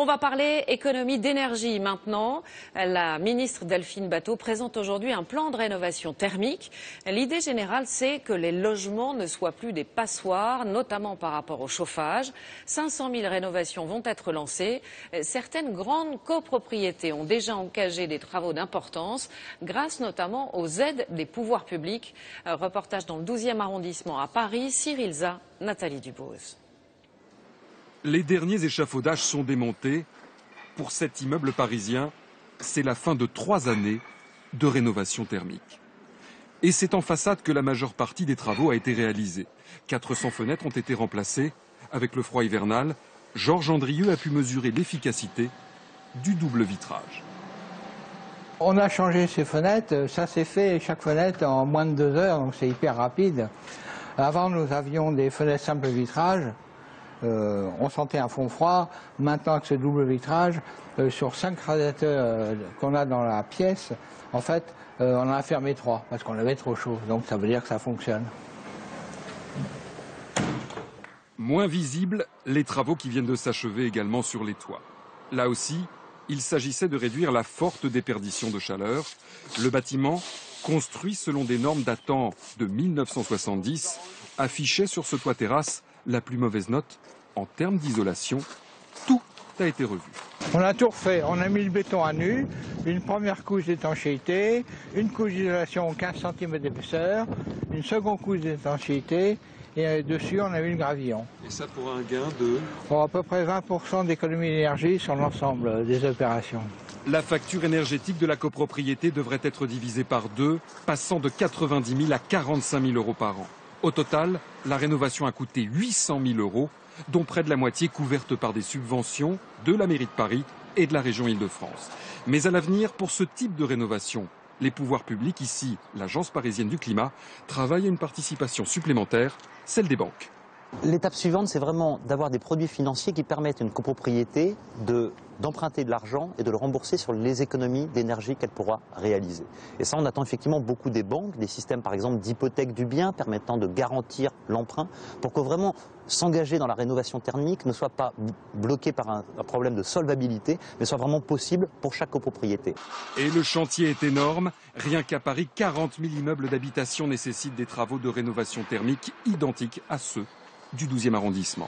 On va parler économie d'énergie maintenant. La ministre Delphine Batho présente aujourd'hui un plan de rénovation thermique. L'idée générale, c'est que les logements ne soient plus des passoires, notamment par rapport au chauffage. 500 000 rénovations vont être lancées. Certaines grandes copropriétés ont déjà engagé des travaux d'importance, grâce notamment aux aides des pouvoirs publics. Reportage dans le 12e arrondissement à Paris, Cyril Za, Nathalie Dubose. Les derniers échafaudages sont démontés. Pour cet immeuble parisien, c'est la fin de 3 années de rénovation thermique. Et c'est en façade que la majeure partie des travaux a été réalisée. 400 fenêtres ont été remplacées. Avec le froid hivernal, Georges Andrieux a pu mesurer l'efficacité du double vitrage. On a changé ces fenêtres, ça s'est fait chaque fenêtre en moins de 2 heures, donc c'est hyper rapide. Avant, nous avions des fenêtres simple vitrage. On sentait un fond froid. Maintenant, avec ce double vitrage, sur 5 radiateurs qu'on a dans la pièce, en fait, on en a fermé 3 parce qu'on avait trop chaud. Donc ça veut dire que ça fonctionne. Moins visibles, les travaux qui viennent de s'achever également sur les toits. Là aussi, il s'agissait de réduire la forte déperdition de chaleur. Le bâtiment, construit selon des normes datant de 1970, affichait sur ce toit terrasse la plus mauvaise note en termes d'isolation. Tout a été revu. On a tout refait. On a mis le béton à nu, une première couche d'étanchéité, une couche d'isolation 15 cm d'épaisseur, une seconde couche d'étanchéité et dessus on a mis le gravillon. Et ça pour un gain de à peu près 20% d'économie d'énergie sur l'ensemble des opérations. La facture énergétique de la copropriété devrait être divisée par 2, passant de 90 000 à 45 000 euros par an. Au total, la rénovation a coûté 800 000 euros, dont près de la moitié couverte par des subventions de la mairie de Paris et de la région Île-de-France. Mais à l'avenir, pour ce type de rénovation, les pouvoirs publics, ici l'Agence parisienne du climat, travaillent à une participation supplémentaire, celle des banques. L'étape suivante, c'est vraiment d'avoir des produits financiers qui permettent à une copropriété d'emprunter de l'argent et de le rembourser sur les économies d'énergie qu'elle pourra réaliser. Et ça, on attend effectivement beaucoup des banques, des systèmes par exemple d'hypothèque du bien permettant de garantir l'emprunt pour que vraiment s'engager dans la rénovation thermique ne soit pas bloqué par un problème de solvabilité, mais soit vraiment possible pour chaque copropriété. Et le chantier est énorme. Rien qu'à Paris, 40 000 immeubles d'habitation nécessitent des travaux de rénovation thermique identiques à ceux du 12e arrondissement.